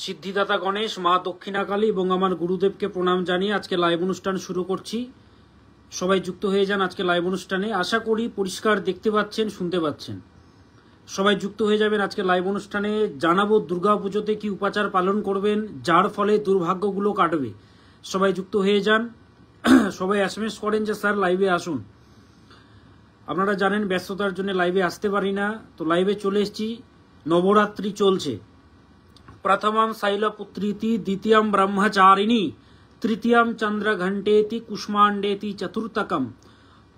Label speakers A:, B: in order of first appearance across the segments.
A: সিদ্ধিদাতা গণেশ, মা দক্ষিণাকালী এবং আমার গুরুদেবকে প্রণাম জানিয়ে আজকে লাইভ অনুষ্ঠান শুরু করছি। সবাই যুক্ত হয়ে যান আজকে লাইভ অনুষ্ঠানে। আশা করি পরিষ্কার দেখতে পাচ্ছেন, শুনতে পাচ্ছেন। সবাই যুক্ত হয়ে যাবেন আজকে লাইভ অনুষ্ঠানে। জানাবো দুর্গাপুজোতে কি উপাচার পালন করবেন যার ফলে দুর্ভাগ্যগুলো কাটবে। সবাই যুক্ত হয়ে যান। সবাই এসএমএস করেন যে স্যার লাইভে আসুন। আপনারা জানেন ব্যস্ততার জন্য লাইভে আসতে পারি না, তো লাইভে চলে এসেছি। নবরাত্রি চলছে। प्रथमं शैलपुत्रीति, द्वितीयं ब्रह्मचारिणी, तृतीयं चंद्रघंटेति, कुष्मांडेति चतुर्थकम,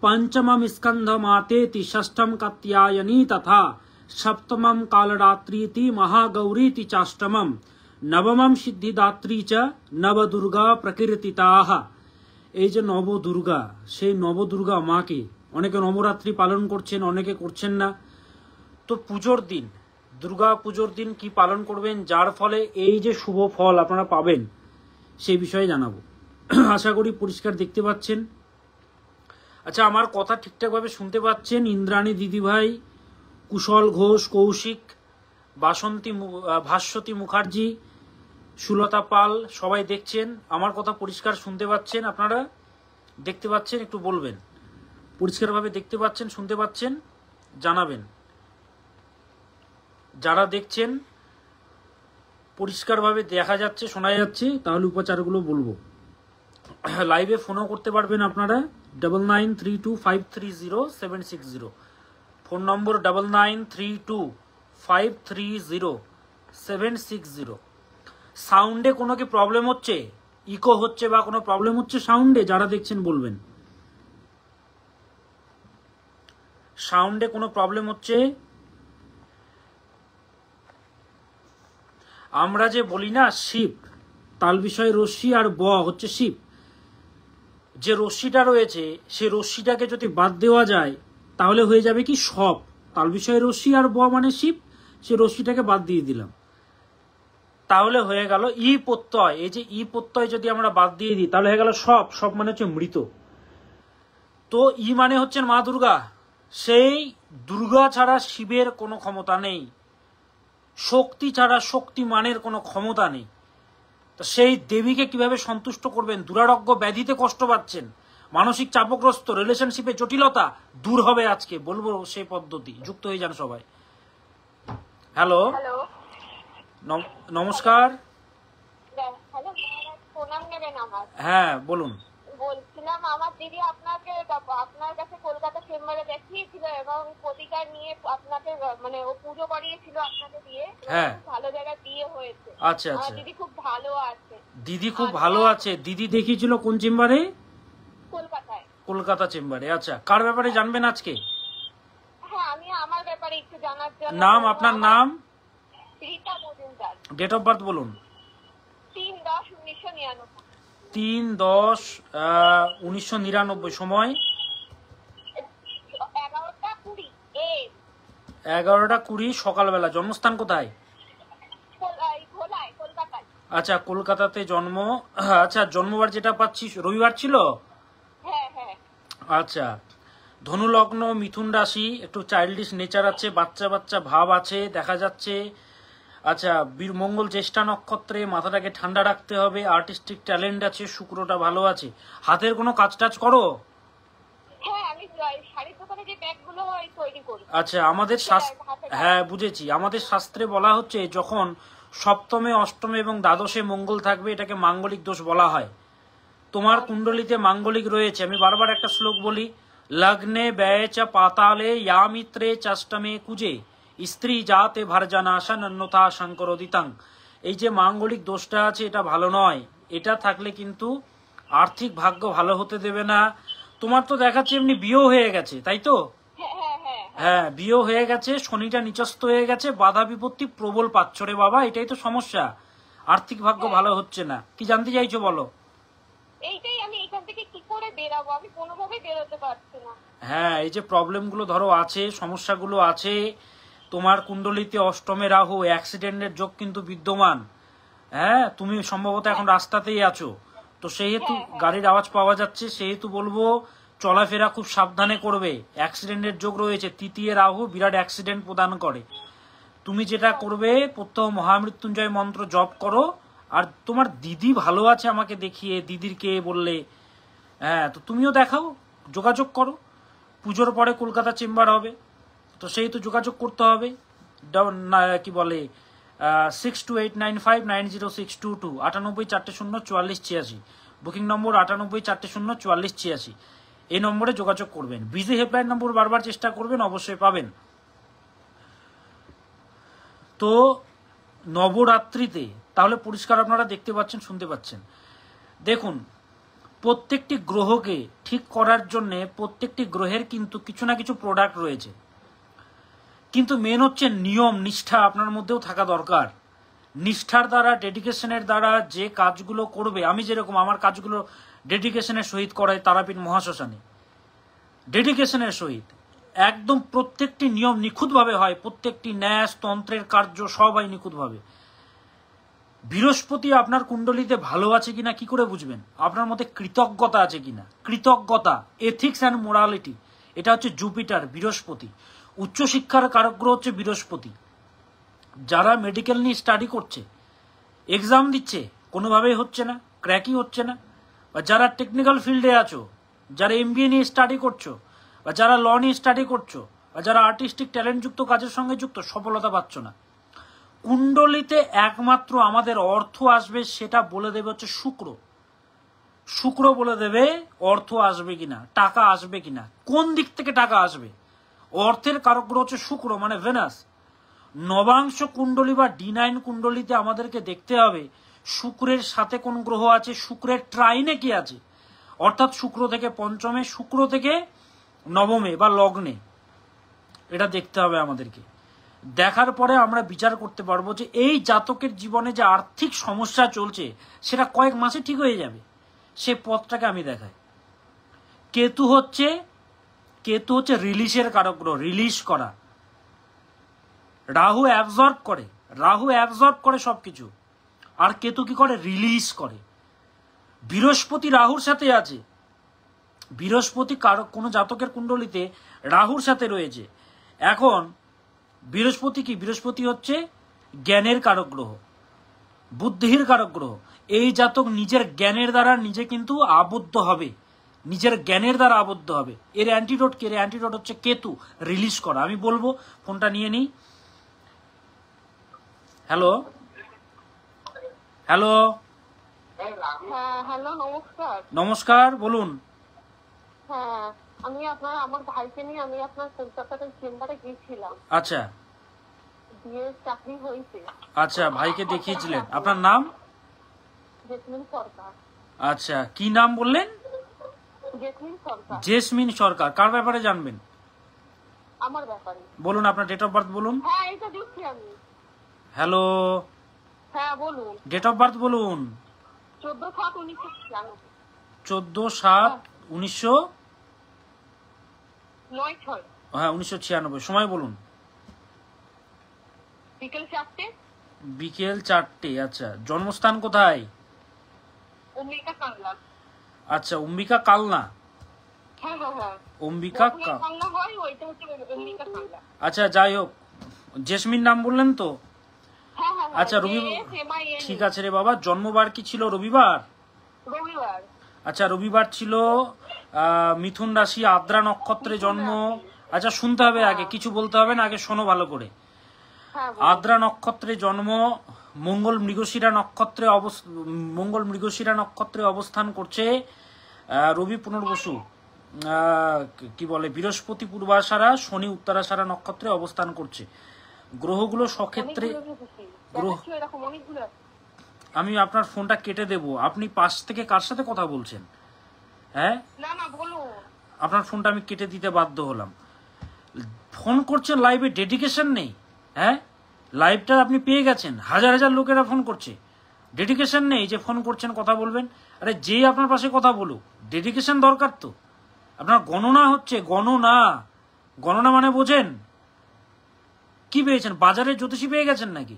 A: पंचमं स्कंधमातेति, षष्ठम कात्यायनी तथा सप्तमं कालरात्रीति, महागौरीति चाष्टमं, नवमं सिद्धिदात्री च नवदुर्गा प्रकीर्तिताः। এই যে নবদুর্গা, সেই নবদুর্গা মাকে অনেকে নবরাত্রি পালন করছেন, অনেকে করছেন না। তো পুজোর দিন, দুর্গা পুজোর দিন কি পালন করবেন যার ফলে এই যে শুভ ফল আপনারা পাবেন, সেই বিষয়ে জানাবো। আশা করি পরিষ্কার দেখতে পাচ্ছেন। আচ্ছা, আমার কথা ঠিকঠাকভাবে শুনতে পাচ্ছেন? ইন্দ্রাণী দিদিভাই, কুশল ঘোষ, কৌশিক, ভাস্বতী মুখার্জি, সুলতা পাল, সবাই দেখছেন? আমার কথা পরিষ্কার শুনতে পাচ্ছেন? আপনারা দেখতে পাচ্ছেন? একটু বলবেন পরিষ্কারভাবে দেখতে পাচ্ছেন, শুনতে পাচ্ছেন, জানাবেন। যারা দেখছেন পরিষ্কারভাবে দেখা যাচ্ছে, শোনা যাচ্ছে, তাহলে উপাচারগুলো বলবো। লাইভে ফোনও করতে পারবেন আপনারা 9932530760। ফোন নম্বর 9932530760। সাউন্ডে কোনো কি প্রবলেম হচ্ছে, ইকো হচ্ছে বা কোনো প্রবলেম হচ্ছে সাউন্ডে? যারা দেখছেন বলবেন। সাউন্ডে কোনো প্রবলেম হচ্ছে? আমরা যে বলি না শিব, তাল বিষয় রশ্মি আর ব হচ্ছে শিব। যে রশ্মিটা রয়েছে সে রশ্মিটাকে যদি বাদ দেওয়া যায় তাহলে হয়ে যাবে কি সব। তাল বিষয় রশ্মি আর ব মানে শিব, সে রশ্মিটাকে বাদ দিয়ে দিলাম, তাহলে হয়ে গেল ই প্রত্যয়। এই যে ই প্রত্যয় যদি আমরা বাদ দিয়ে দিই তাহলে হয়ে গেল সব। সব মানে হচ্ছে মৃত। তো ই মানে হচ্ছেন মা দুর্গা। সেই দুর্গা ছাড়া শিবের কোনো ক্ষমতা নেই, শক্তি ছাড়া শক্তিমানের কোনো ক্ষমতা নেই। তো সেই দেবীকে কিভাবে সন্তুষ্ট করবেন? দুরারোগ্য ব্যাধিতে কষ্ট পাচ্ছেন, মানসিক চাপগ্রস্ত, রিলেশনশিপে জটিলতা দূর হবে আজকে বলবো সেই পদ্ধতি। যুক্ত হয়ে যান সবাই। হ্যালো, নমস্কার। হ্যাঁ বলুন।
B: বলছিলাম আমার দিদি আপনাকে আপনার কাছে কলকাতা চেম্বারে দেখিয়েছিল এবং প্রতিকার নিয়ে আপনাকে মানে ও পুজো করিয়েছিল আপনাকে দিয়ে।
A: হ্যাঁ,
B: ভালো জায়গায় বিয়ে হয়েছে।
A: আচ্ছা আচ্ছা,
B: দিদি খুব ভালো আছে।
A: দিদি খুব ভালো আছে। দিদি দেখিয়েছিল কোন চেম্বারে?
B: কলকাতায়।
A: কলকাতা চেম্বারে। আচ্ছা, কার ব্যাপারে জানবেন আজকে?
B: হ্যাঁ, আমি আমার ব্যাপারে একটু জানার জন্য।
A: নাম, আপনার নাম?
B: Rita Majumdar.
A: Date of birth বলুন।
B: 3/10/1999।
A: 3/10/1999। সময়
B: 11:20
A: 11:20 সকালবেলা। জন্মস্থান কোথায়?
B: কলকাতায়।
A: আচ্ছা, কলকাতাতে জন্ম। আচ্ছা, জন্মবার যেটা পাচ্ছি রবিবার ছিল।
B: হ্যাঁ হ্যাঁ।
A: আচ্ছা, ধনু লগ্ন, মিথুন রাশি, একটু চাইল্ডিশ নেচার আছে, বাচ্চা বাচ্চা ভাব আছে দেখা যাচ্ছে। আচ্ছা, বীর মঙ্গল জ্যেষ্ঠা নক্ষত্রে, মাথাটাকে ঠান্ডা রাখতে হবে, আর্টিস্টিক ট্যালেন্ট আছে, শুক্রটা ভালো আছে। হাতের কোনো কাজ টাজ করো?
B: হ্যাঁ, আমি শাড়ির দোকানে যে ব্যাগগুলো হয় তৈরি করি।
A: আচ্ছা, আমাদের হ্যাঁ বুঝেছি। আমাদের শাস্ত্রে বলা হচ্ছে যখন সপ্তমে, অষ্টমে এবং দ্বাদশে মঙ্গল থাকবে এটাকে মাঙ্গলিক দোষ বলা হয়। তোমার কুণ্ডলিতে মাঙ্গলিক রয়েছে। আমি বারবার একটা শ্লোক বলি, লগ্নে ব্যয় চ পাতালে ইয়া মিত্রে চাষ্টমে কুজে স্ত্রী জাতে ভারজানাশন অন্যথা শঙ্করোদিতাং। এই যে মাঙ্গলিক দোষটা আছে এটা ভালো নয়। এটা থাকলে কিন্তু আর্থিক ভাগ্য ভালো হতে দেবে না। তোমার তো দেখাচ্ছে এমনি বিয়েও হয়ে গেছে, তাই তো? হ্যাঁ, বিয়েও হয়ে গেছে, শনিটা নিচস্থ হয়ে গেছে, বাধা বিপত্তি প্রবল পাচ্ছ রে বাবা। এটাই তো সমস্যা, আর্থিক ভাগ্য ভালো হচ্ছে না। কি জানতে চাইছো বলো?
B: এইটাই, আমি এখান থেকে কি করে বেরাবো, আমি কোনোভাবেই বেরোতে পারছি না।
A: হ্যাঁ, এই যে প্রবলেমগুলো ধরো আছে, সমস্যাগুলো আছে। তোমার কুণ্ডলিতে অষ্টমে রাহু, অ্যাক্সিডেন্টের যোগ কিন্তু বিদ্যমান। হ্যাঁ, তুমি সম্ভবত এখন রাস্তাতেই আছো, তো সেহেতু গাড়ির আওয়াজ পাওয়া যাচ্ছে, সেহেতু বলবো চলাফেরা খুব সাবধানে করবে। অ্যাক্সিডেন্টের যোগ রয়েছে, তৃতীয় রাহু বিরাট অ্যাক্সিডেন্ট প্রদান করে। তুমি যেটা করবে, প্রত্যহ মহামৃত্যুঞ্জয় মন্ত্র জপ করো। আর তোমার দিদি ভালো আছে আমাকে দেখিয়ে, দিদিরকে বললে, হ্যাঁ তো তুমিও দেখাও, যোগাযোগ করো। পুজোর পরে কলকাতা চেম্বার হবে, তো সেই তো যোগাযোগ করতে হবে। কি বলে 6289590622 98404486, বুকিং নম্বর 98404486, এই নম্বরে যোগাযোগ করবেন। বিজি হেল্পলাইন নম্বর বারবার চেষ্টা করবেন, অবশ্যই পাবেন। তো নবরাত্রিতে তাহলে পরিষ্কার আপনারা দেখতে পাচ্ছেন, শুনতে পাচ্ছেন। দেখুন, প্রত্যেকটি গ্রহকে ঠিক করার জন্য প্রত্যেকটি গ্রহের কিন্তু কিছু না কিছু প্রোডাক্ট রয়েছে, কিন্তু মেন হচ্ছে নিয়ম নিষ্ঠা আপনার মধ্যেও থাকা দরকার। নিষ্ঠার দ্বারা, ডেডিকেশনের দ্বারা যে কাজগুলো করবে, আমি যেরকম আমার কাজগুলো ডেডিকেশনের সহিত করাই তারাপীঠ মহাশ্মশানে, ডেডিকেশনের সহিত একদম প্রত্যেকটি নিয়ম নিখুঁতভাবে হয়, প্রত্যেকটি ন্যাস তন্ত্রের কার্য সব হয় নিখুঁতভাবে। বৃহস্পতি আপনার কুণ্ডলিতে ভালো আছে কিনা কি করে বুঝবেন? আপনার মধ্যে কৃতজ্ঞতা আছে কিনা, কৃতজ্ঞতা, এথিক্স অ্যান্ড মোরালিটি, এটা হচ্ছে জুপিটার, বৃহস্পতি। উচ্চশিক্ষার কারক গ্রহ হচ্ছে বৃহস্পতি। যারা মেডিকেল নিয়ে স্টাডি করছে, এক্সাম দিচ্ছে, কোনোভাবেই হচ্ছে না, ক্র্যাকই হচ্ছে না, বা যারা টেকনিক্যাল ফিল্ডে আছো, যারা এমবিএ নিয়ে স্টাডি করছো, বা যারা ল নিয়ে স্টাডি করছো, বা যারা আর্টিস্টিক ট্যালেন্টযুক্ত কাজের সঙ্গে যুক্ত, সফলতা পাচ্ছ না। কুণ্ডলিতে একমাত্র আমাদের অর্থ আসবে সেটা বলে দেবে হচ্ছে শুক্র। শুক্র বলে দেবে অর্থ আসবে কিনা, টাকা আসবে কিনা, কোন দিক থেকে টাকা আসবে। অর্থের কারক গ্রহ হচ্ছে শুক্র, মানে ভেনাস। নবাংশ কুণ্ডলী বা D9 কুণ্ডলিতে আমাদেরকে দেখতে হবে শুক্রের সাথে কোন গ্রহ আছে, শুক্রের ট্রাইনে কি আছে, অর্থাৎ শুক্র থেকে পঞ্চমে, শুক্র থেকে নবমে বা লগ্নে, এটা দেখতে হবে আমাদেরকে। দেখার পরে আমরা বিচার করতে পারবো যে এই জাতকের জীবনে যে আর্থিক সমস্যা চলছে সেটা কয়েক মাসে ঠিক হয়ে যাবে। সে পথটাকে আমি দেখাই। কেতু হচ্ছে রিলিজের কারক গ্রহ, রিলিজ করা। রাহু অ্যাবজর্ব করে সবকিছু, আর কেতু কি করে, রিলিজ করে। বৃহস্পতি রাহুর সাথে আছে, বৃহস্পতি কারক কোন জাতকের কুণ্ডলিতে রাহুর সাথে রয়েছে। এখন বৃহস্পতি কি, বৃহস্পতি হচ্ছে জ্ঞানের কারক গ্রহ, বুদ্ধির কারক গ্রহ। এই জাতক নিজের জ্ঞানের দ্বারা নিজে কিন্তু আবদ্ধ হবে, নিজের জ্ঞানের দ্বারা আবদ্ধ হবে। এর অ্যান্টিডোট কি? এর অ্যান্টিডোট হচ্ছে কেতু, রিলিজ করা। আমি বলবো, ফোনটা নিয়ে নিই। হ্যালো হ্যালো
B: হ্যালো, নমস্কার।
A: নমস্কার, বলুন।
B: হ্যাঁ, আমার ভাইকে নিয়ে আমি আপনার কলকাতাতে চেম্বারে গিয়েছিলাম।
A: আচ্ছা
B: দিয়ে চাকরি হয়েছে।
A: আচ্ছা, ভাইকে দেখিয়েছিলেন। আপনার নাম?
B: জেসমিন সরকার।
A: আচ্ছা, কি নাম বললেন?
B: জেসমিন সরকার।
A: জেসমিন সরকার। কার ব্যাপারে জানবেন?
B: আমার ব্যাপারে।
A: বলুন, আপনার ডেট অফ বার্থ বলুন।
B: হ্যাঁ, এটা দিচ্ছি আমি।
A: হ্যালো,
B: হ্যাঁ বলুন।
A: ডেট অফ বার্থ বলুন।
B: 14/7/1996।
A: 14/7/1996। হ্যাঁ, 1996। সময় বলুন।
B: বিকেল 4টে।
A: বিকেল 4টে। আচ্ছা, জন্মস্থান কোথায়?
B: অম্বিকা কালনা।
A: আচ্ছা, অম্বিকা কালনা।
B: হ্যাঁ হ্যাঁ হ্যাঁ,
A: অম্বিকা
B: কালনা হয়, ওইটা হচ্ছে অম্বিকা কালনা।
A: আচ্ছা, যাই হোক, জেসমিন নাম বললেন তো?
B: হ্যাঁ হ্যাঁ।
A: আচ্ছা, ঠিক আছে রে বাবা। জন্মবার কি ছিল? রবিবার।
B: রবিবার।
A: আচ্ছা, রবিবার ছিল। মিথুন রাশি, আদ্রা নক্ষত্রে জন্ম। আচ্ছা, শুনতে হবে আগে, কিছু বলতে হবে না, আগে শোনো ভালো করে। আদ্রা নক্ষত্রে জন্ম, মঙ্গল মৃগশিরা নক্ষত্রে অবস্থান করছে। রবি পুনর্বসু, কি বলে, বৃহস্পতি পূর্বাষাঢ়া, শনি উত্তরাষাঢ়া নক্ষত্রে অবস্থান করছে। গ্রহগুলো সক্ষেত্রে গ্রহ। আমি আপনার ফোনটা কেটে দেব। আপনি পাশ থেকে কার সাথে কথা বলছেন? হ্যাঁ, আপনার ফোনটা আমি কেটে দিতে বাধ্য হলাম। ফোন করছেন লাইভে, ডেডিকেশন নেই। হ্যাঁ, লাইভটা আপনি পেয়ে গেছেন, হাজার হাজার লোকেরা ফোন করছে, ডেডিকেশন নেই যে ফোন করছেন কথা বলবেন। আরে যেই আপনার পাশে কথা বলুক, ডেডিকেশন দরকার তো। আপনার গণনা হচ্ছে, গণনা মানে বোঝেন? কি পেয়েছেন? বাজারে জ্যোতিষী পেয়ে গেছেন নাকি?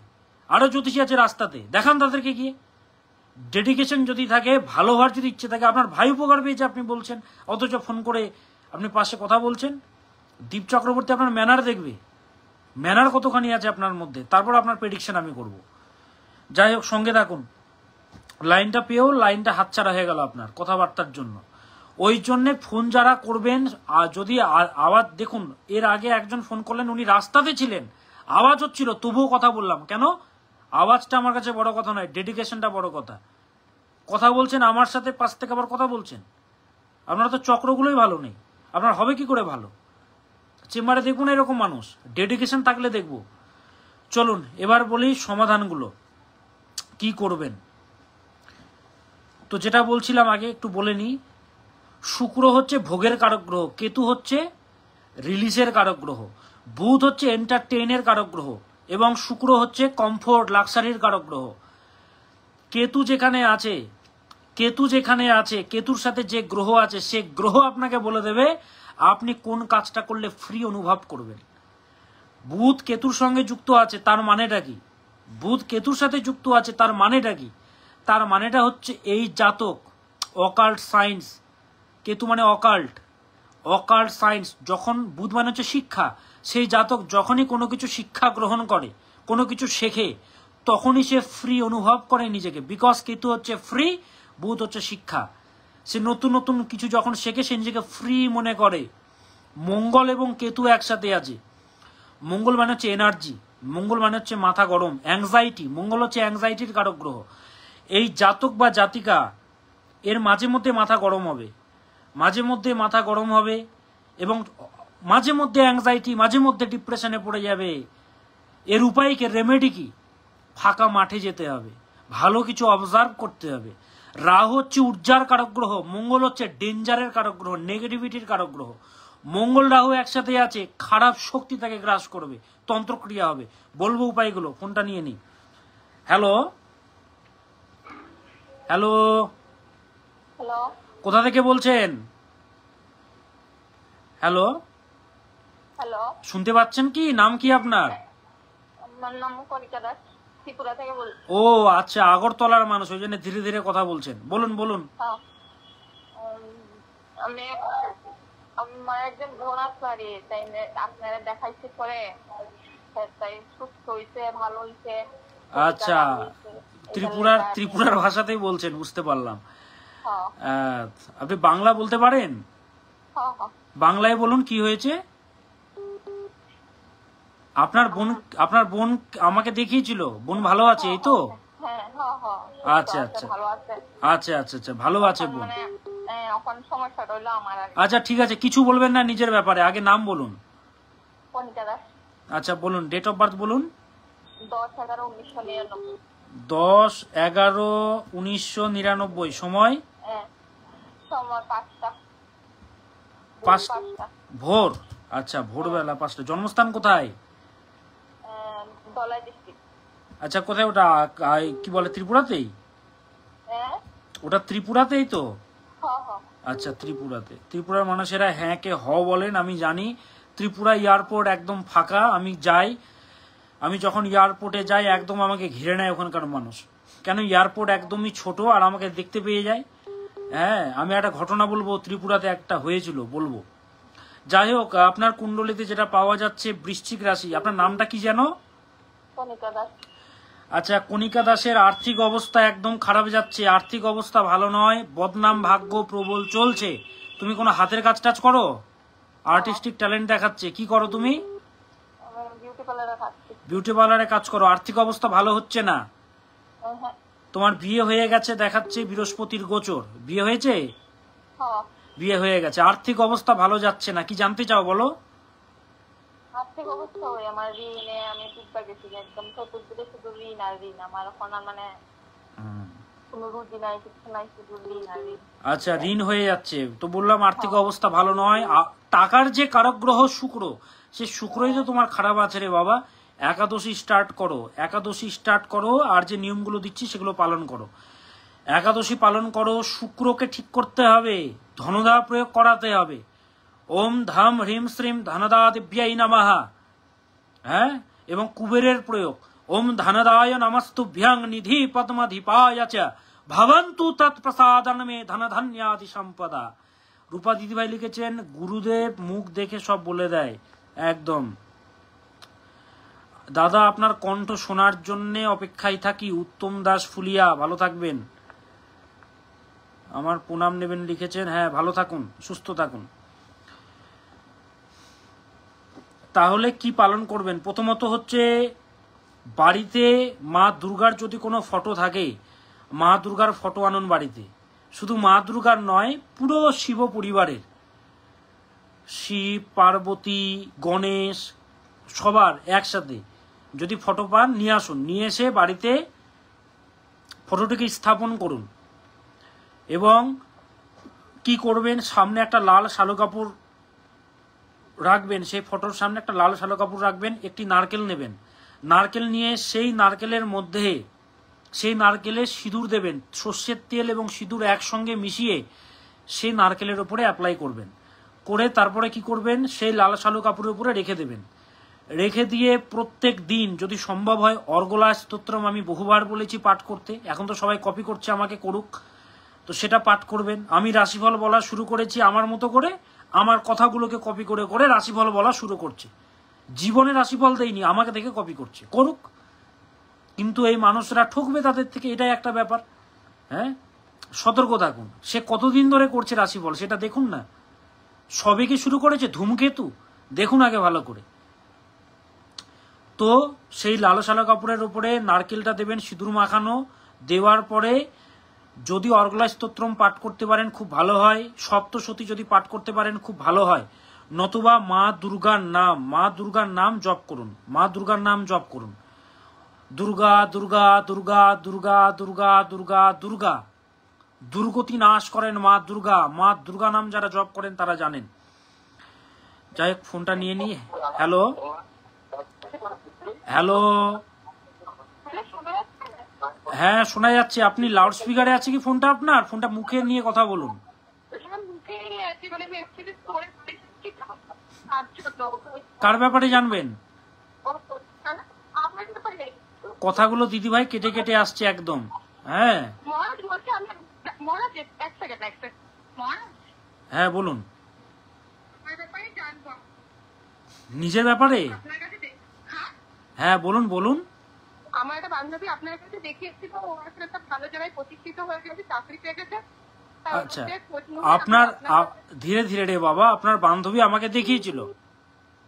A: আরো জ্যোতিষী আছে রাস্তাতে, দেখান তাদেরকে গিয়ে। ডেডিকেশন যদি থাকে, ভালো হওয়ার যদি ইচ্ছে থাকে, আপনার ভাই উপকার পেয়েছে আপনি বলছেন, অথচ ফোন করে আপনি পাশে কথা বলছেন। দীপ চক্রবর্তী আপনার ম্যানার দেখবে, ম্যানার কতখানি আছে আপনার মধ্যে, তারপর আপনার প্রেডিকশন আমি করব। যাই হোক, সঙ্গে থাকুন। লাইনটা পেয়েও লাইনটা হাতছাড়া হয়ে গেল আপনার কথাবার্তার জন্য। ওই জন্য ফোন যারা করবেন, যদি আওয়াজ দেখুন, এর আগে একজন ফোন করলেন, উনি রাস্তাতে ছিলেন, আওয়াজ হচ্ছিল, তবুও কথা বললাম। কেন? আওয়াজটা আমার কাছে বড় কথা নয়, ডেডিকেশনটা বড় কথা। কথা বলছেন আমার সাথে, পাশ থেকে আবার কথা বলছেন। আপনারা তো চক্রগুলোই ভালো নেই, আপনার হবে কি করে ভালো? চেম্বারে দেখুন এরকম মানুষ, ডেডিকেশন থাকলে দেখব। চলুন এবার বলি সমাধানগুলো কি করবেন। তো যেটা বলছিলাম আগে একটু বলে নিই। শুক্র হচ্ছে ভোগের কারক গ্রহ, কেতু হচ্ছে রিলিজের কারক গ্রহ, বুধ হচ্ছে এন্টারটেইনের কারক গ্রহ, এবং শুক্র হচ্ছে কমফোর্ট লাক্সারির কারক গ্রহ। কেতু যেখানে আছে, কেতুর সাথে যে গ্রহ আছে, সে গ্রহ আপনাকে বলে দেবে আপনি কোন কাজটা করলে ফ্রি অনুভব করবেন। বুধ কেতুর সঙ্গে যুক্ত আছে, তার মানেটা কি? বুধ কেতুর সাথে যুক্ত আছে, তার মানেটা কি? তার মানেটা হচ্ছে এই জাতক অকাল্ট সায়েন্স, কেতু মানে অকাল্ট সায়েন্স, যখন বুধ মানে হচ্ছে শিক্ষা, সেই জাতক যখনই কোনো কিছু শিক্ষা গ্রহণ করে, কোনো কিছু শেখে, তখনই সে ফ্রি অনুভব করে নিজেকে। বিকজ কেতু হচ্ছে ফ্রি, বুধ হচ্ছে শিক্ষা। সে নতুন নতুন কিছু যখন শেখে, সে নিজেকে ফ্রি মনে করে। মঙ্গল এবং কেতু একসাথে আছে। মঙ্গল মানে হচ্ছে এনার্জি, মঙ্গল মানে হচ্ছে মাথা গরম, অ্যাংজাইটি। মঙ্গল হচ্ছে অ্যাংজাইটির কারক গ্রহ। এই জাতক বা জাতিকা এর মাঝে মধ্যে মাথা গরম হবে, এবং মাঝে মধ্যে অ্যাংজাইটি, মাঝে মধ্যে ডিপ্রেশনে পড়ে যাবে। এর উপায় কি? রেমেডি কি? ফাঁকা মাঠে যেতে হবে, ভালো কিছু অবজার্ভ করতে হবে। রাহু হচ্ছে ঊর্জার কারক গ্রহ, মঙ্গল হচ্ছে ডেঞ্জারের কারক গ্রহ, নেগেটিভিটির কারক গ্রহ। মঙ্গল রাহু একসাথে আছে, খারাপ শক্তি তাকে গ্রাস করবে, তন্ত্রক্রিয়া হবে। বলবো উপায়গুলো, ফোনটা নিয়ে নি। হ্যালো, কোথা থেকে বলছেন? হ্যালো, শুনতে পাচ্ছেন কি? নাম কি আপনার?
B: আমার নাম কণিকা দাস, ত্রিপুরা থেকে বলছি।
A: ও আচ্ছা, আগরতলার মানুষ, ওই জন্য ধীরে ধীরে কথা বলছেন। বলুন।
B: আমি আমার একজন বোন আছে, তাই আপনারা দেখাইছে পরে, তাই সুস্থ হইছে, ভালো হইছে।
A: আচ্ছা, ত্রিপুরার ভাষাতেই বলছেন, বুঝতে পারলাম। আপনি বাংলা বলতে পারেন? বাংলায় বলুন, কি হয়েছে? আপনার বোন আমাকে দেখিয়েছিল, বোন ভালো আছে, এই তো? আচ্ছা, ভালো আছে বোন। আচ্ছা ঠিক আছে, কিছু বলবেন না নিজের ব্যাপারে, আগে নাম বলুন। আচ্ছা বলুন, ডেট অফ বার্থ বলুন। 10/11/1999। সময়? ভোর। আচ্ছা, ভোরবেলা 5টা। জন্মস্থান কোথায়? আচ্ছা, কোথায় ওটা? কি বলে, ত্রিপুরাতেই? ওটা ত্রিপুরাতেই তো? আচ্ছা, ত্রিপুরার মানুষেরা হ্যাঁ কে হ বলেন, আমি জানি। ত্রিপুরা এয়ারপোর্ট একদম ফাঁকা, আমি যখন এয়ারপোর্টে যাই একদম আমাকে ঘিরে নেয় ওখানকার মানুষ। কেন? এয়ারপোর্ট একদমই ছোট আর আমাকে দেখতে পেয়ে যায়। হ্যাঁ, আমি একটা ঘটনা বলবো, ত্রিপুরাতে একটা হয়েছিল, বলবো। যাই হোক, আপনার কুণ্ডলিতে যেটা পাওয়া যাচ্ছে বৃশ্চিক রাশি। আপনার নামটা কি যেন? আচ্ছা, কণিকা দাসের আর্থিক অবস্থা একদম খারাপ যাচ্ছে, আর্থিক অবস্থা ভালো নয়, বদনাম ভাগ্য প্রবল চলছে। তুমি কোনো হাতের কাজ টাজ করো? আর্টিস্টিক ট্যালেন্ট দেখাচ্ছে। কি করো তুমি? বিউটি পার্লারে কাজ করো। আর্থিক অবস্থা ভালো হচ্ছে না? তোমার বিয়ে হয়ে গেছে দেখাচ্ছে, বৃহস্পতির গোচর। বিয়ে হয়েছে? বিয়ে হয়ে গেছে। আর্থিক অবস্থা ভালো যাচ্ছে না, কি জানতে চাও বলো?
B: আর্থিক অবস্থা আমার ঋণে, আমি ডুববা গেছি, একদম চতুর্দিকে শুধু ঋণ আর ঋণ। আমার এখন মানে কোনো রুজি নাই, কিছু নাই, শুধু ঋণ আর ঋণ। আচ্ছা,
A: ঋণ হয়ে যাচ্ছে তো বললাম, আর্থিক অবস্থা ভালো নয়। টাকার যে কারক গ্রহ শুক্র, সে শুক্রই তো তোমার খারাপ আছে রে বাবা। একাদশী স্টার্ট করো, আর যে নিয়মগুলো দিচ্ছি সেগুলো পালন করো। একাদশী পালন করো, শুক্রকে ঠিক করতে হবে, ধনদা প্রয়োগ করাতে হবে। ওম ধাম হ্রিম শ্রীম ধনদা দিব্যাই নমঃ। হ্যাঁ, এবং কুবেরের প্রয়োগ, ওম ধনদায় নমস্তুভ্যং নিধি পদ্মধিপায় চ ভবন্তু তৎপ্রসাদন মে ধনধান্যাদি সম্পদা। রূপা দিদিভাই লিখেছেন, গুরুদেব মুখ দেখে সব বলে দেয়, একদম। দাদা আপনার কণ্ঠ শোনার জন্য অপেক্ষায় থাকি। উত্তম দাস ফুলিয়া, ভালো থাকবেন। আমার প্রণাম নেবেন লিখেছেন। হ্যাঁ, ভালো থাকুন, সুস্থ থাকুন। তাহলে কি পালন করবেন? প্রথমত হচ্ছে বাড়িতে মা দুর্গার যদি কোনো ফটো থাকে, মা দুর্গার ফটো আনুন বাড়িতে। শুধু মা দুর্গার নয়, পুরো শিব পরিবারের, শিব, পার্বতী, গণেশ, সবার একসাথে যদি ফটো পান নিয়ে আসুন। নিয়ে এসে বাড়িতে ফটোটিকে স্থাপন করুন। এবং কি করবেন, সামনে একটা লাল শালু কাপড় রাখবেন, সেই ফটোর সামনে একটা লাল শালু কাপড় রাখবেন। একটি নারকেল নেবেন, নারকেল নিয়ে সেই নারকেলের মধ্যে, সেই নারকেলে সিঁদুর দেবেন। সর্ষের তেল এবং সিঁদুর একসঙ্গে মিশিয়ে সেই নারকেলের উপরে অ্যাপ্লাই করবেন। করে তারপরে কি করবেন, সেই লাল শালু কাপড়ের উপরে রেখে দেবেন। রেখে দিয়ে প্রত্যেক দিন যদি সম্ভব হয় অর্গলা স্তোত্রম, আমি বহুবার বলেছি পাঠ করতে, এখন তো সবাই কপি করছে, আমাকে করুক, তো সেটা পাঠ করবেন। আমি রাশিফল বলা শুরু করেছি আমার মতো করে, আমার কথাগুলোকে কপি করে করে রাশিফল বলা শুরু করছে। জীবনে রাশিফল দেয়নি, আমাকে দেখে কপি করছে, করুক। কিন্তু এই মানুষরা ঠকবে তাদের থেকে, এটাই একটা ব্যাপার। হ্যাঁ, সতর্ক থাকুন। সে কতদিন ধরে করছে রাশিফল সেটা দেখুন না। সবে কি শুরু করেছে ধূমকেতু, দেখুন আগে ভালো করে। তো সেই লাল শালা কাপড়ের উপরে নারকেলটা দেবেন, সিঁদুর মাখানো। দেওয়ার পরে যদি অর্গলা স্তোত্রম পাঠ করতে পারেন খুব ভালো হয়, সপ্তশতী যদি পাঠ করতে পারেন খুব ভালো হয়, নতুবা মা দুর্গার নাম জপ করুন। মা দুর্গার নাম জপ করুন। দুর্গা দুর্গা দুর্গা দুর্গা দুর্গা দুর্গা দুর্গা, দুর্গতি নাশ করেন মা দুর্গা। মা দুর্গা নাম যারা জপ করেন তারা জানেন। যাই হোক, ফোনটা নিয়ে নিয়ে। হ্যালো হ্যালো, হ্যাঁ শোনা যাচ্ছে। আপনি লাউড স্পিকারে আছে কি ফোনটা? আপনার ফোনটা মুখে নিয়ে কথা বলুন। কার ব্যাপারে জানবেন? কথাগুলো দিদিভাই কেটে কেটে আসছে একদম। হ্যাঁ হ্যাঁ বলুন। নিজের ব্যাপারে? হ্যাঁ বলুন বলুন।
B: আমার একটা বান্ধবী আপনার কাছে দেখে এসেছিল, ও আসলে একটা ভালো জায়গায় প্রতিষ্ঠিত হয়ে গেছে, চাকরি পেয়ে গেছে।
A: আচ্ছা, আপনার ধীরে ধীরে রে বাবা, আপনার বান্ধবী আমাকে দেখিয়েছিল।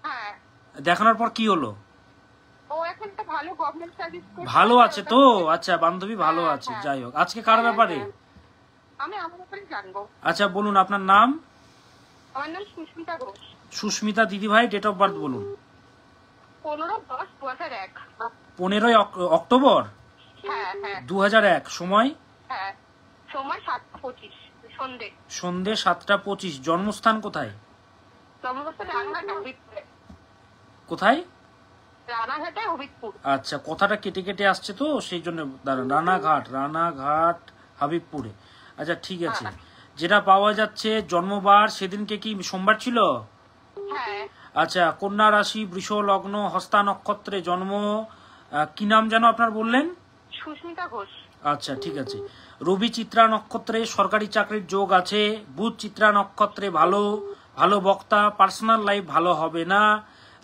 B: হ্যাঁ,
A: দেখানোর পর কি হলো?
B: ও এখন একটা ভালো গভর্নমেন্ট সার্ভিস করছে।
A: ভালো আছে তো? আচ্ছা, বান্ধবী ভালো আছে। যাই হোক, আজকে কার ব্যাপারে?
B: আমি আমার ব্যাপারে জানবো।
A: আচ্ছা বলুন, আপনার নাম?
B: আমার নাম সুস্মিতা ঘোষ।
A: সুস্মিতা দিদিভাই, ডেট অফ বার্থ বলুন।
B: 15/10/2001।
A: 15 অক্টোবর 2001। সময়?
B: হ্যাঁ, সময় 7:25
A: সন্ধে 7:25। জন্মস্থান কোথায়?
B: জন্মস্থান রানাঘাট, হবিবপুরে।
A: কোথায়?
B: রানাঘাটে, হবিবপুর।
A: আচ্ছা, কথাটা কেটে কেটে আসছে তো সেই জন্য। রানাঘাট হাবিবপুরে। আচ্ছা ঠিক আছে। যেটা পাওয়া যাচ্ছে জন্মবার সেদিনকে কি সোমবার ছিল?
B: হ্যাঁ।
A: আচ্ছা, কন্যা রাশি, বৃষ লগ্ন, হস্তা নক্ষত্রে জন্ম। কি নাম যেন আপনার বললেন?
B: সুস্মিতা ঘোষ।
A: আচ্ছা ঠিক আছে। রবি চিত্রা নক্ষত্রে সরকারি চাকরির যোগ আছে। বুধ চিত্রা নক্ষত্রে ভালো ভালো বক্তা। পার্সোনাল লাইফ ভালো হবে না।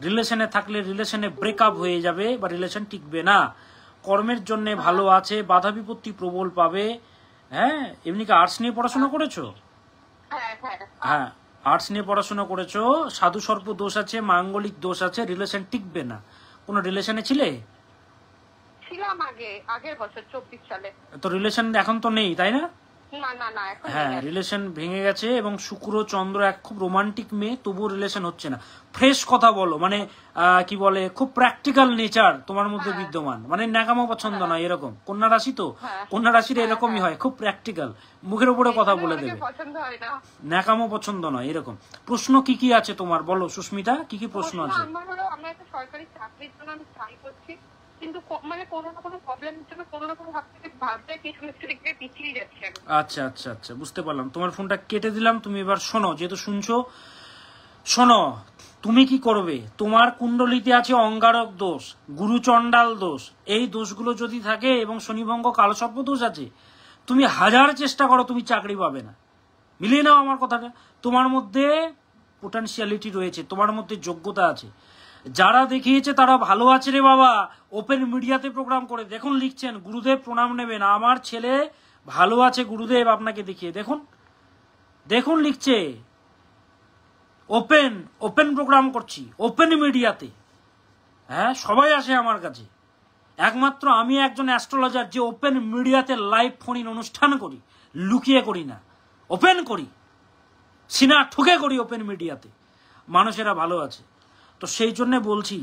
A: রিলেশনে থাকলে রিলেশনে ব্রেকআপ হয়ে যাবে বা রিলেশন টিকবে না। কর্মের জন্য ভালো আছে, বাধা বিপত্তি প্রবল পাবে। হ্যাঁ, এমনি কি আর্টস নিয়ে পড়াশোনা করেছো? হ্যাঁ, আর্টস নিয়ে পড়াশোনা করেছো। সাধু সর্প দোষ আছে, মাঙ্গলিক দোষ আছে, রিলেশন টিকবে না। কোন রিলেশনে ছিলে?
B: ছিলাম আগের বছর 24 সালে।
A: তো রিলেশন এখন তো নেই, তাই না?
B: না, এখন
A: হ্যাঁ, রিলেশন ভেঙে গেছে। এবং শুক্র চন্দ্র এক খুব রোমান্টিক মেয়ে, তবুও রিলেশন হচ্ছে না। ফ্রেশ কথা বলো, মানে কি বলে, খুব প্র্যাকটিক্যাল নেচার তোমার মধ্যে বিদ্যমান, মানে ন্যাকামো পছন্দ নয় এরকম। কন্যা রাশি তো, কন্যা রাশির এরকমই হয়, খুব প্র্যাকটিক্যাল, মুখের উপরে কথা বলে দেবে। ন্যাকামো পছন্দ নয় এরকম। প্রশ্ন কি কি আছে তোমার, বলো সুস্মিতা, কি কি প্রশ্ন আছে?
B: আমার একটা সরকারি চাকরির জন্য আমি ট্রাই করছি, কিন্তু মানে কোনো না কোনো প্রবলেমের জন্য কোনো না কোনো ভাবতে কিছু থেকে পিছিয়ে যাচ্ছে।
A: আচ্ছা আচ্ছা আচ্ছা, বুঝতে পারলাম। তোমার ফোনটা কেটে দিলাম, তুমি এবার শোনো, যেহেতু শুনছো শোনো। তুমি কি করবে, তোমার কুণ্ডলিতে আছে অঙ্গারক দোষ, গুরুচণ্ডাল দোষ। এই দোষগুলো যদি থাকে এবং শনিভঙ্গ কালসর্প দোষ আছে, তুমি হাজার চেষ্টা করো, তুমি চাকরি পাবে না। মিলিয়ে নাও আমার কথাটা। তোমার মধ্যে পোটেনশিয়ালিটি রয়েছে, তোমার মধ্যে যোগ্যতা আছে। যারা দেখিয়েছে তারা ভালো আছে রে বাবা, ওপেন মিডিয়াতে প্রোগ্রাম করে দেখুন, লিখছেন গুরুদেব প্রণাম নেবেন, আমার ছেলে ভালো আছে গুরুদেব আপনাকে দেখিয়ে দেখুন, দেখুন লিখছে ওপেন ওপেন প্রোগ্রাম করছি ওপেন মিডিয়াতে। হ্যাঁ, সবাই আসে আমার কাছে, একমাত্র আমি একজন অ্যাস্ট্রোলজার যে ওপেন মিডিয়াতে লাইভ ফোন ইন অনুষ্ঠান করি, লুকিয়ে করি না, ওপেন করি, সিনা ঠুকে করি ওপেন মিডিয়াতে, মানুষেরা ভালো আছে। তো সেই জন্য বলছি,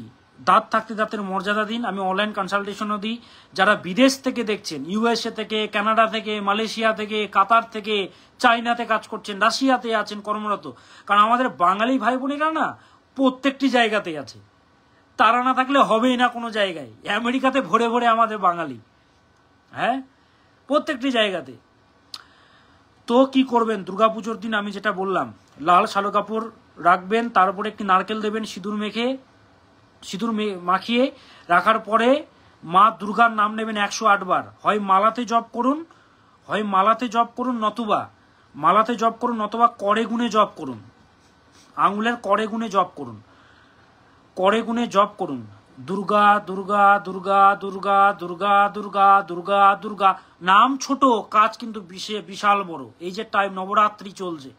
A: দাঁত থাকতে দাঁতের মর্যাদা দিন। আমি অনলাইন কনসালটেশনও দিই, যারা বিদেশ থেকে দেখছেন, ইউএসএ থেকে, কানাডা থেকে, মালয়েশিয়া থেকে, কাতার থেকে, চায়নাতে কাজ করছেন, রাশিয়াতে আছেন কর্মরত, কারণ আমাদের বাঙালি ভাই বোনেরা না প্রত্যেকটি জায়গাতেই আছে, তারা না থাকলে হবেই না কোনো জায়গায়। আমেরিকাতে ভরে ভরে আমাদের বাঙালি, হ্যাঁ, প্রত্যেকটি জায়গাতে। তো কি করবেন, দুর্গাপুজোর দিন আমি যেটা বললাম, লাল শালো কাপড় রাখবেন, তার উপরে একটি নারকেল দেবেন, সিঁদুর মাখিয়ে রাখার পরে মা দুর্গার নাম নেবেন 108 বার। হয় মালাতে জপ করুন, নতুবা মালাতে জপ করুন, নতুবা করে গুণে জপ করুন, আঙুলের করে গুণে জপ করুন, দুর্গা দুর্গা দুর্গা দুর্গা দুর্গা দুর্গা দুর্গা দুর্গা। নাম ছোট, কাজ কিন্তু বিশাল বড়। এই যে টাইম নবরাত্রি চলছে,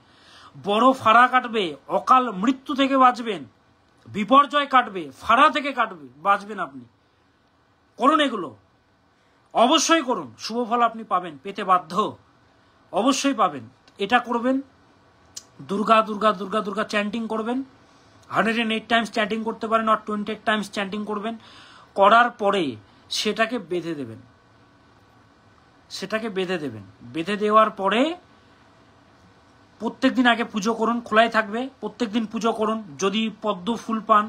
A: বড় ফাড়া কাটবে, অকাল মৃত্যু থেকে বাঁচবেন, বিপর্যয় কাটবে, ফাড়া থেকে বাঁচবেন আপনি। করুন এগুলো, অবশ্যই করুন, শুভ ফল আপনি পাবেন, পেতে বাধ্য, অবশ্যই পাবেন। এটা করবেন, দুর্গা দুর্গা দুর্গা দুর্গা চ্যান্টিং করবেন, 108 টাইমস চ্যান্টিং করতে পারেন, আর 28 টাইমস চ্যান্টিং করবেন। করার পরে সেটাকে বেঁধে দেবেন, বেঁধে দেওয়ার পরে প্রত্যেক দিন আগে পুজো করুন, খোলাই থাকবে, প্রত্যেক দিন পুজো করুন। যদি পদ্ম ফুল পান,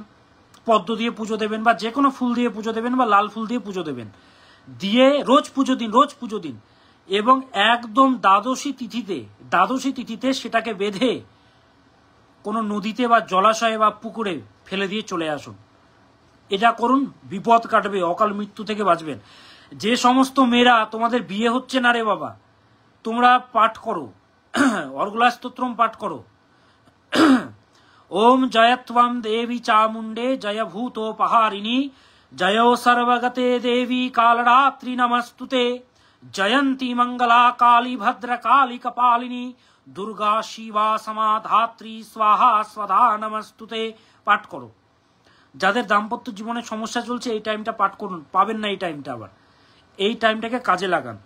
A: পদ্ম দিয়ে পুজো দেবেন, বা যে কোনো ফুল দিয়ে পুজো দেবেন, বা লাল ফুল দিয়ে পুজো দেবেন, দিয়ে রোজ পুজো দিন, এবং একদম দ্বাদশী তিথিতে সেটাকে বেঁধে কোনো নদীতে বা জলাশয়ে বা পুকুরে ফেলে দিয়ে চলে আসুন। এটা করুন, বিপদ কাটবে, অকাল মৃত্যু থেকে বাঁচবেন। যে সমস্ত মেয়েরা তোমাদের বিয়ে হচ্ছে না রে বাবা, তোমরা পাঠ করো, অর্গলা স্তোত্রম পাঠ করো, ওম জয়ত্বম দেবী চামুণ্ডে জয় ভূত পাহারিণী জয় সর্বগতে দেবী কালরাত্রি নমস্তুতে জয়ন্তী মঙ্গলা কালী ভদ্র কালী কপালিনী দুর্গা শিবা সমাধাত্রী স্বাহা স্বধা নমস্তুতে পাঠ করো। যাদের দাম্পত্য জীবনে সমস্যা চলছে এই টাইমটা পাঠ করুন, পাবেন না এই টাইমটা, আবার এই টাইমটাকে কাজে লাগান।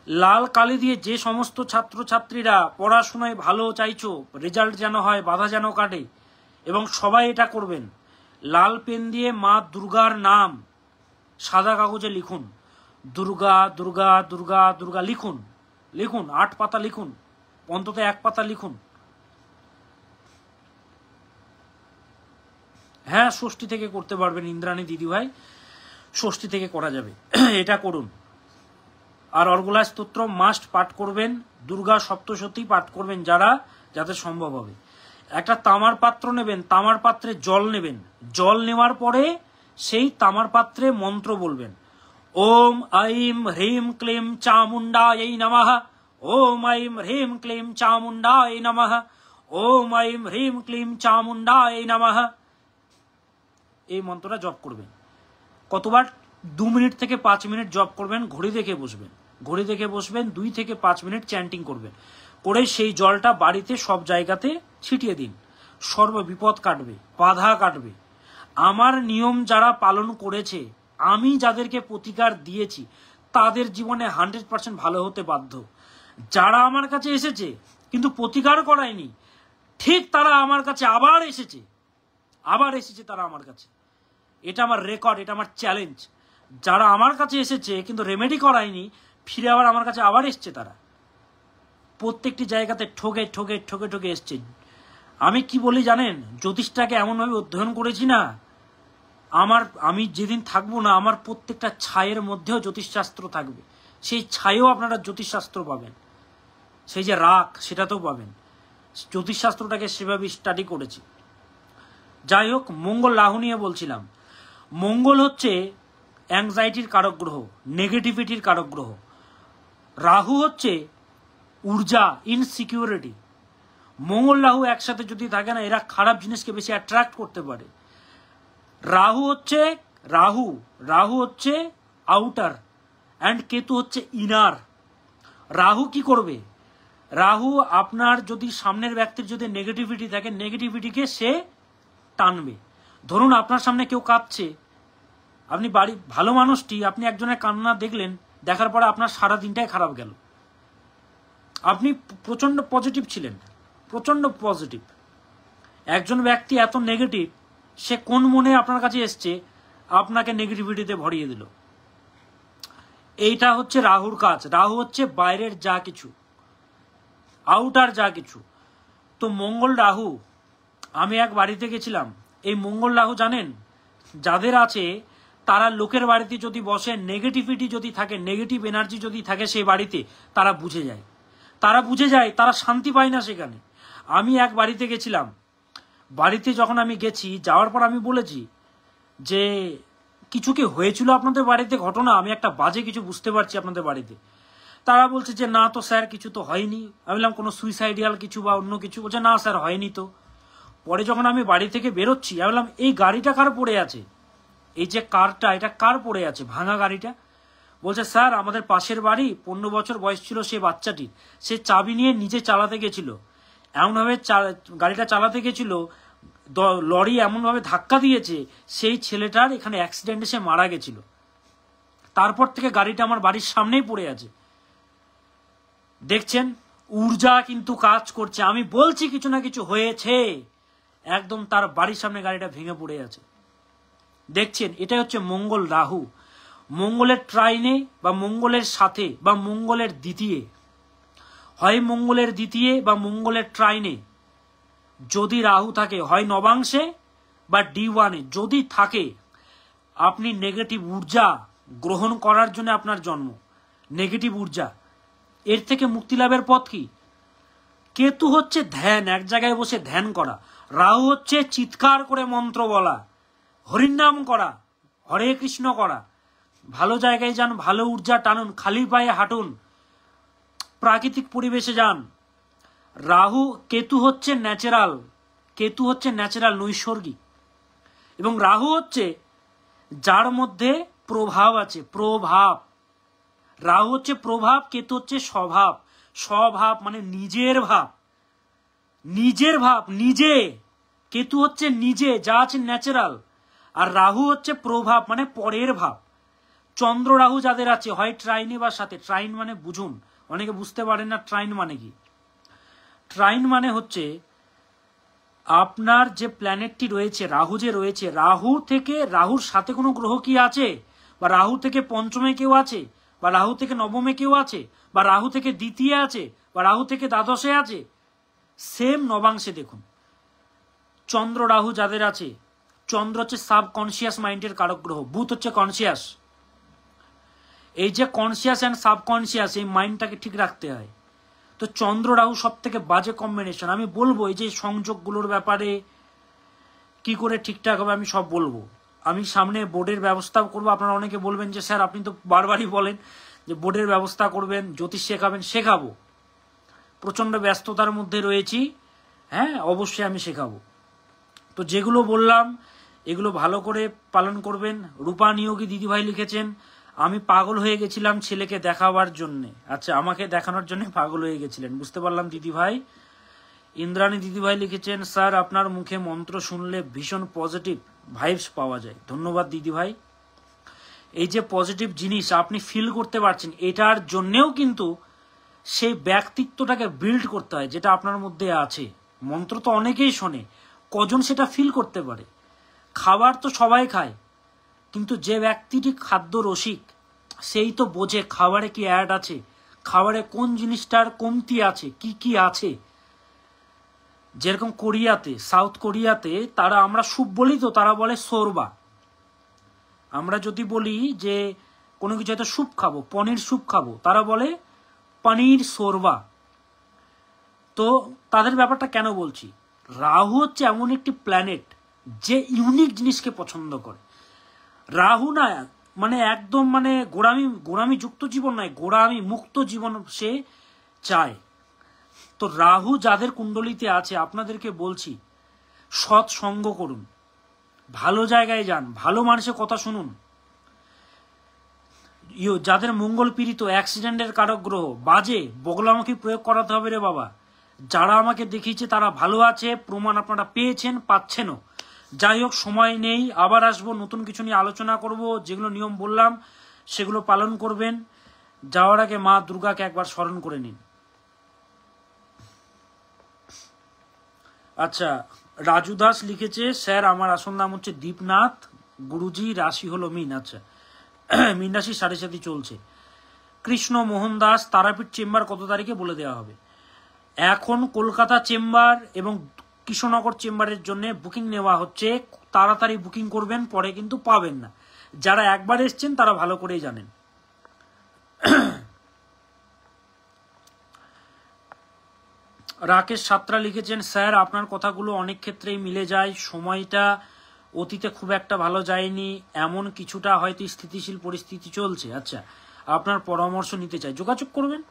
A: লাল কালি দিয়ে যে সমস্ত ছাত্রছাত্রীরা পড়াশোনায় ভালো চাইছো, রেজাল্ট যেন হয়, বাধা যেন কাটে, এবং সবাই এটা করবেন, লাল পেন দিয়ে মা দুর্গার নাম সাদা কাগজে লিখুন, দুর্গা দুর্গা দুর্গা দুর্গা লিখুন, 8 পাতা লিখুন, অন্তত 1 পাতা লিখুন। হ্যাঁ, ষষ্ঠী থেকে করতে পারবেন ইন্দ্রাণী দিদিভাই, ষষ্ঠী থেকে করা যাবে, এটা করুন। আর অর্গলা স্তোত্র মাস্ট পাঠ করবেন, দুর্গা সপ্তশতী পাঠ করবেন যাদের সম্ভব হবে। একটা তামার পাত্র নেবেন, তামার পাত্রে জল নেবেন, জল নেওয়ার পরে সেই তামার পাত্রে মন্ত্র বলবেন, ওম আইম হ্রিম ক্লিম চামুণ্ডায় নমঃ, ওম আইম হ্রিম ক্লিম চামুণ্ডায় নমঃ, ওম আইম হ্রিম ক্লিম চামুণ্ডায় নমঃ। এই মন্ত্রটা জপ করবেন। কতবার? 2 মিনিট থেকে 5 মিনিট জপ করবেন, ঘড়ি দেখে বসবেন, 2 থেকে 5 মিনিট চ্যান্টিং করবেন, করে সেই জলটা বাড়িতে সব জায়গাতে ছিটিয়ে দিন। সর্ব বিপদ কাটবে, বাধা কাটবে। আমার নিয়ম যারা পালন করেছে, আমি যাদেরকে প্রতিকার দিয়েছি, তাদের জীবনে 100% ভালো হতে বাধ্য। যারা আমার কাছে এসেছে কিন্তু প্রতিকার করায়নি, ঠিক তারা আমার কাছে আবার এসেছে তারা আমার কাছে। এটা আমার রেকর্ড, এটা আমার চ্যালেঞ্জ। যারা আমার কাছে এসেছে কিন্তু রেমেডি করায়নি, ফিরে আবার আমার কাছে আবার এসছে, তারা প্রত্যেকটি জায়গাতে ঠকে ঠকে ঠকে ঠকে এসছে। আমি কি বলি জানেন, জ্যোতিষটাকে এমনভাবে অধ্যয়ন করেছি না, আমি যেদিন থাকবো না, আমার প্রত্যেকটা ছায়ের মধ্যেও জ্যোতিষশাস্ত্র থাকবে। সেই ছায়েও আপনারা জ্যোতিষশাস্ত্র পাবেন, সেই যে রাগ সেটাতেও পাবেন। জ্যোতিষশাস্ত্রটাকে সেভাবে স্টাডি করেছি। যাই হোক, মঙ্গল রাহু নিয়ে বলছিলাম। মঙ্গল হচ্ছে অ্যাংজাইটির কারক গ্রহ, নেগেটিভিটির কারক গ্রহ। রাহু হচ্ছে ঊর্জা, ইনসিকিউরিটি। মঙ্গল রাহু একসাথে যদি থাকে না, এরা খারাপ জিনিসকে বেশি অ্যাট্রাক্ট করতে পারে। রাহু হচ্ছে রাহু হচ্ছে আউটার অ্যান্ড কেতু হচ্ছে ইনার। রাহু কি করবে? রাহু আপনার যদি সামনের ব্যক্তির যদি নেগেটিভিটি থাকে, নেগেটিভিটিকে সে টানবে। ধরুন আপনার সামনে কেউ কাঁদছে, আপনি বাড়ি ভালো মানুষটি, আপনি একজনের কান্না দেখলেন, দেখার পরে আপনার সারা দিনটাই খারাপ গেল। আপনি প্রচন্ড পজিটিভ ছিলেন, প্রচন্ড পজিটিভ, একজন ব্যক্তি এত নেগেটিভ, সে কোন মনে আপনার কাছে এসছে আপনাকে নেগেটিভিটিতে ভরিয়ে দিল। এইটা হচ্ছে রাহুর কাজ। রাহু হচ্ছে বাইরের যা কিছু, আউটার যা কিছু। তো মঙ্গল রাহু, আমি এক বাড়িতে গেছিলাম, এই মঙ্গল রাহু জানেন যাদের আছে তারা লোকের বাড়িতে যদি বসে, নেগেটিভিটি যদি থাকে, নেগেটিভ এনার্জি যদি থাকে সেই বাড়িতে, তারা বুঝে যায়, তারা শান্তি পায় না সেখানে। আমি এক বাড়িতে গেছিলাম, বাড়িতে যখন আমি গেছি, যাওয়ার পর আমি বলেছি যে কিছু কি হয়েছিল আপনাদের বাড়িতে ঘটনা, আমি একটা বাজে কিছু বুঝতে পারছি আপনাদের বাড়িতে। তারা বলছে যে না তো স্যার কিছু তো হয়নি। আমি বললাম কোনো সুইসাইডিয়াল কিছু বা অন্য কিছু? বলছে না স্যার হয়নি তো। পরে যখন আমি বাড়ি থেকে বেরোচ্ছি, আমি বললাম এই গাড়িটা কার পড়ে আছে, এই যে কারটা, এটা কার পড়ে আছে ভাঙা গাড়িটা? বলছে স্যার আমাদের পাশের বাড়ি, 15 বছর বয়স ছিল সে বাচ্চাটির, সে চাবি নিয়ে নিজে চালাতে গেছিল, এমনভাবে গাড়িটা চালাতে গেছিল, লরি এমনভাবে ধাক্কা দিয়েছে সেই ছেলেটার এখানে অ্যাক্সিডেন্টে সে মারা গেছিল। তারপর থেকে গাড়িটা আমার বাড়ির সামনেই পড়ে আছে। দেখছেন ঊর্জা কিন্তু কাজ করছে। আমি বলছি কিছু না কিছু হয়েছে, একদম তার বাড়ির সামনে গাড়িটা ভেঙে পড়ে আছে। দেখছেন, এটা হচ্ছে মঙ্গল রাহু। মঙ্গলের ট্রাইনে বা মঙ্গলের সাথে বা মঙ্গলের দ্বিতীয়, হয় মঙ্গলের দ্বিতীয় বা মঙ্গলের ট্রাইনে যদি রাহু থাকে, হয় নবাংশে বা D1-এ যদি থাকে, আপনি নেগেটিভ ঊর্জা গ্রহণ করার জন্য আপনার জন্ম, নেগেটিভ ঊর্জা, এর থেকে মুক্তি লাভের পথ কি? কেতু হচ্ছে ধ্যান, এক জায়গায় বসে ধ্যান করা। রাহু হচ্ছে চিৎকার করে মন্ত্র বলা, হরিনাম করা, হরে কৃষ্ণ করা। ভালো জায়গায় যান, ভালো ঊর্জা টানুন, খালি পায়ে হাঁটুন, প্রাকৃতিক পরিবেশে যান। রাহু, কেতু হচ্ছে ন্যাচারাল, নৈসর্গিক। এবং রাহু হচ্ছে যার মধ্যে প্রভাব আছে, প্রভাব। রাহু হচ্ছে প্রভাব, কেতু হচ্ছে স্বভাব। স্বভাব মানে নিজের ভাব, নিজে। কেতু হচ্ছে নিজে, যা আছে ন্যাচারাল। আর রাহু হচ্ছে প্রভাব মানে পরের ভাব। চন্দ্র রাহু যাদের আছে, হয় ট্রাইনে বা সাথে। ট্রাইন মানে বুঝুন, অনেকে বুঝতে পারেন না ট্রাইন মানে কি। ট্রাইন মানে হচ্ছে আপনার যে প্ল্যানেটটি রয়েছে, রাহু যে রয়েছে, রাহুর সাথে কোনো গ্রহ কি আছে, বা রাহু থেকে পঞ্চমে কেউ আছে, বা রাহু থেকে নবমে কেউ আছে, বা রাহু থেকে দ্বিতীয় আছে, বা রাহু থেকে দ্বাদশে আছে, সেম নবাংশে দেখুন। চন্দ্র রাহু যাদের আছে, চন্দ্র হচ্ছে সাবকনসিয়াস মাইন্ডের কারক গ্রহ, বুধ হচ্ছে কনসিয়াস। এই যে কনসিয়াস অ্যান্ড সাবকনসিয়াস, এই মাইন্ডটাকে ঠিক রাখতে হয়। তো চন্দ্র রাহু সব থেকে বাজে কম্বিনেশন। আমি বলবো এই যে সংযোগগুলোর ব্যাপারে কি করে ঠিকঠাক হবে, আমি সব বলবো। আমি সামনে বোর্ডের ব্যবস্থা করবো। আপনারা অনেকে বলবেন যে স্যার আপনি তো বারবারই বলেন যে বোর্ডের ব্যবস্থা করবেন, জ্যোতিষ শেখাবেন। শেখাবো, প্রচন্ড ব্যস্ততার মধ্যে রয়েছি, হ্যাঁ অবশ্যই আমি শেখাবো। তো যেগুলো বললাম এগুলো ভালো করে পালন করবেন। রূপা নিয়োগী দিদিভাই লিখেছেন, আমি পাগল হয়ে গেছিলাম ছেলেকে দেখাবার জন্যে। আচ্ছা, আমাকে দেখানোর জন্য পাগল হয়ে গেছিলেন, বুঝতে পারলাম দিদিভাই। ইন্দ্রাণী দিদিভাই লিখেছেন, স্যার আপনার মুখে মন্ত্র শুনলে ভীষণ পজিটিভ ভাইবস পাওয়া যায়। ধন্যবাদ দিদিভাই। এই যে পজিটিভ জিনিস আপনি ফিল করতে পারছেন, এটার জন্যেও কিন্তু সেই ব্যক্তিত্বটাকে বিল্ড করতে হয় যেটা আপনার মধ্যে আছে। মন্ত্র তো অনেকেই শোনে, কজন সেটা ফিল করতে পারে? খাবার তো সবাই খায়, কিন্তু যে ব্যক্তিটি খাদ্য রসিক সেই তো বোঝে খাবারে কি অ্যাড আছে, খাবারে কোন জিনিসটার কমতি আছে, কি কি আছে। যেরকম কোরিয়াতে, সাউথ কোরিয়াতে তারা, আমরা স্যুপ বলি তো, তারা বলে শোরবা। আমরা যদি বলি যে কোনো কিছু হয়তো স্যুপ খাবো, পনির স্যুপ খাবো, তারা বলে পনির শোরবা। তো তাদের ব্যাপারটা কেন বলছি, রাহু হচ্ছে এমন একটি প্ল্যানেট যে ইউনিক জিনিসকে পছন্দ করে। রাহু না মানে একদম মানে গোড়ামি যুক্ত জীবন নয়, গোড়ামি মুক্ত জীবন সে চায়। তো রাহু যাদের কুণ্ডলিতে আছে, আপনাদেরকে বলছি সৎসঙ্গ করুন, ভালো জায়গায় যান, ভালো মানুষের কথা শুনুন। যাদের মঙ্গল পীড়িত, অ্যাক্সিডেন্টের কারক গ্রহ, বাজে বগলামুখী প্রয়োগ করাতে হবে রে বাবা। যারা আমাকে দেখিয়েছে তারা ভালো আছে, প্রমাণ আপনারা পেয়েছেন, পাচ্ছেনও। যাই হোক, সময় নেই, আবার আসবো, নতুন কিছু নিয়ে আলোচনা করব। যেগুলো নিয়ম বললাম সেগুলো পালন করবেন। যাওয়ার আগে মা দুর্গাকে একবার স্মরণ করে নিন। আচ্ছা, রাজু দাস লিখেছে, স্যার আমার আসল নাম হচ্ছে দীপনাথ, গুরুজি রাশি হলো মিন। আচ্ছা, মিন রাশি 7.5 চলছে। কৃষ্ণ মোহন দাস, তারাপীঠ চেম্বার কত তারিখে বলে দেওয়া হবে। এখন কলকাতা চেম্বার এবং কৃষ্ণনগর চেম্বারের জন্য বুকিং নেওয়া হচ্ছে। তাড়াতাড়ি বুকিং করবেন, পরে কিন্তু পাবেন না। যারা একবার এসছেন তারা ভালো করেই জানেন। রাকেশ সাত্রা লিখেছেন, স্যার আপনার কথাগুলো অনেক ক্ষেত্রেই মিলে যায়। সময়টা অতীতে খুব একটা ভালো যায়নি, এমন কিছুটা হয়তো স্থিতিশীল পরিস্থিতি চলছে। আচ্ছা, আপনার পরামর্শ নিতে চাই, যোগাযোগ করবেন।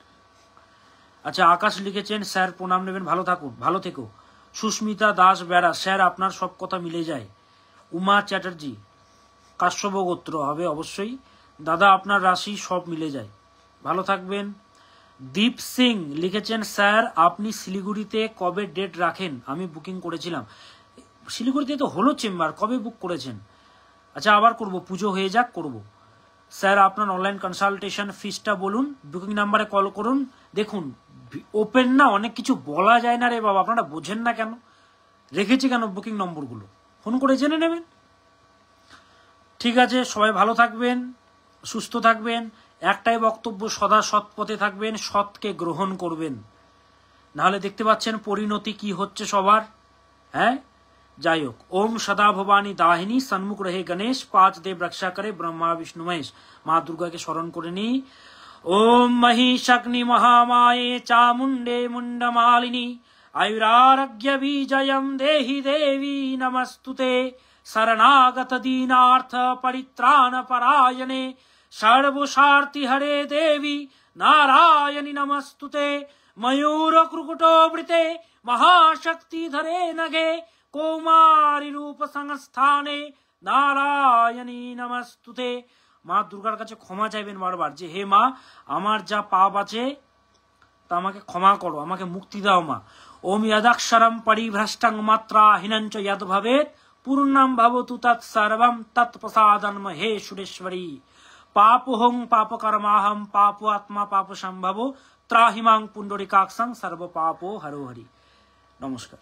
A: আচ্ছা, আকাশ লিখেছেন, স্যার প্রণাম নেবেন, ভালো থাকুন, ভালো থেকো। সুস্মিতা দাস বেড়া, স্যার আপনার সব কথা মিলে যায়। উমা চ্যাটার্জি, কাশ্যপ গোত্র হবে অবশ্যই। দাদা আপনার রাশি সব মিলে যায়, ভালো থাকবেন। দীপ সিং লিখেছেন, স্যার আপনি শিলিগুড়িতে কবে ডেট রাখেন? আমি বুকিং করেছিলাম। শিলিগুড়িতে তো হলো চেম্বার, কবে বুক করেছেন? আচ্ছা, আবার করব, পুজো হয়ে যাক করব। স্যার আপনার অনলাইন কনসালটেশন ফিসটা বলুন, বুকিং নাম্বারে কল করুন। দেখুন, ওপেন না, অনেক কিছু বলা যায় না রে বাবা, আপনারা বোঝেন না কেন? রেখেছি কেন বুকিং নম্বরগুলো, ফোন করে জেনে নেবেন। ঠিক আছে, সবাই ভালো থাকবেন, সুস্থ থাকবেন। একটাই বক্তব্য, সদা সৎ পথে থাকবেন, সৎকে গ্রহণ করবেন, নাহলে দেখতে পাচ্ছেন পরিণতি কি হচ্ছে সবার। হ্যাঁ, যাই হোক, ওম সদা ভবানী দাহিনী, সন্মুখ রহে গণেশ, 5 দেব রক্ষা করে ব্রহ্মা বিষ্ণু মহেশ। মা দুর্গাকে স্মরণ করে নি। ওম মহিষগ্নি মহামায়ে চামুন্ডে মুন্ডমালিনী, আয়ুরারোগ্য বিজয়ম দেহি দেবী নমস্তুতে। শরণাগত দীনার্থ পরিত্রাণ পরায়ণে, সর্বস্বার্থি হরে দেবী নারায়ণী নমস্তুতে। ময়ূর ক্রুকুটোবৃতে মহাশক্তি ধরে নগে, কৌমারী রূপ সংস্থানে নারায়ণী নমস্তুতে। মা দুর্গার কাছে ক্ষমা চাইবেন বারবার, যে হে মা, আমার যা পাপ আছে তা আমাকে ক্ষমা করো, আমাকে মুক্তি দাও মা। ওম যদাক্ষরম পরিভ্রষ্টং মাত্রা হীনঞ্চ যদ ভবেৎ, পূর্ণম ভবতু তৎসর্বং তৎপ্রসাদন্ম হে সুরেশ্বরী। পাপোহং পাপকর্মাহম পাপ আত্মা পাপ সম্ভবো, ত্রাহি মাং পুণ্ডরিকাক্ষং সর্ব পাপো হরো হরি। নমস্কার।